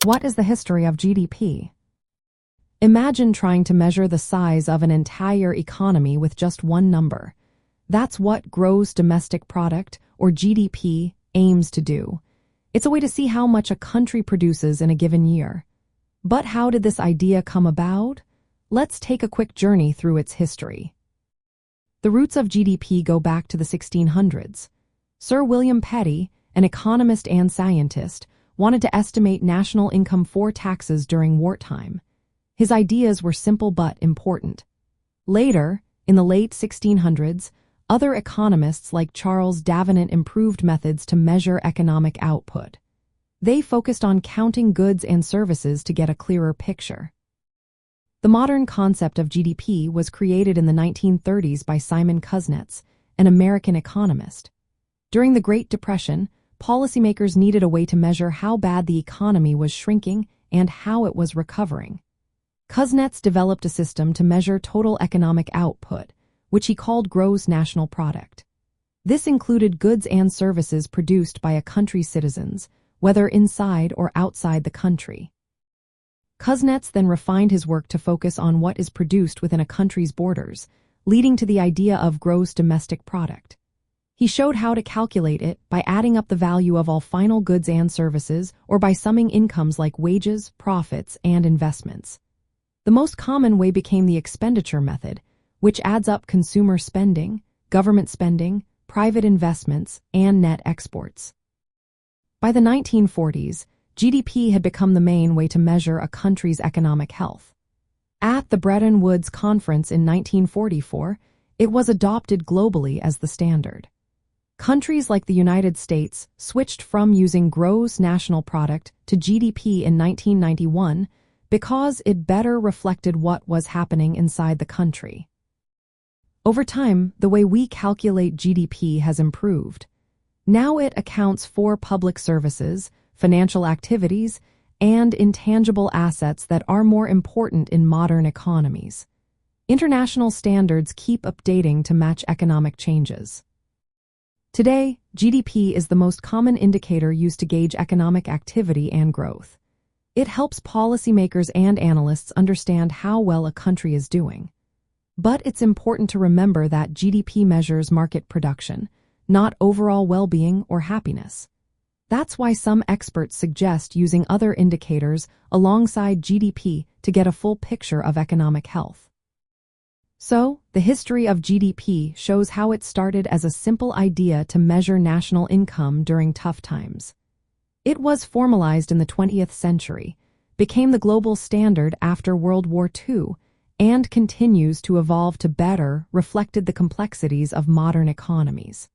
What is the history of GDP? Imagine trying to measure the size of an entire economy with just one number. That's what gross domestic product, or GDP, aims to do. It's a way to see how much a country produces in a given year. But how did this idea come about? Let's take a quick journey through its history. The roots of GDP go back to the 1600s. Sir William Petty, an economist and scientist, wanted to estimate national income for taxes during wartime. His ideas were simple but important. Later, in the late 1600s, other economists like Charles Davenant improved methods to measure economic output. They focused on counting goods and services to get a clearer picture. The modern concept of GDP was created in the 1930s by Simon Kuznets, an American economist. During the Great Depression, policymakers needed a way to measure how bad the economy was shrinking and how it was recovering. Kuznets developed a system to measure total economic output, which he called gross national product. This included goods and services produced by a country's citizens, whether inside or outside the country. Kuznets then refined his work to focus on what is produced within a country's borders, leading to the idea of gross domestic product. He showed how to calculate it by adding up the value of all final goods and services or by summing incomes like wages, profits, and investments. The most common way became the expenditure method, which adds up consumer spending, government spending, private investments, and net exports. By the 1940s, GDP had become the main way to measure a country's economic health. At the Bretton Woods Conference in 1944, it was adopted globally as the standard. Countries like the United States switched from using gross national product to GDP in 1991 because it better reflected what was happening inside the country. Over time, the way we calculate GDP has improved. Now it accounts for public services, financial activities, and intangible assets that are more important in modern economies. International standards keep updating to match economic changes. Today, GDP is the most common indicator used to gauge economic activity and growth. It helps policymakers and analysts understand how well a country is doing. But it's important to remember that GDP measures market production, not overall well-being or happiness. That's why some experts suggest using other indicators alongside GDP to get a full picture of economic health. So, the history of GDP shows how it started as a simple idea to measure national income during tough times. It was formalized in the 20th century, became the global standard after World War II, and continues to evolve to better reflect the complexities of modern economies.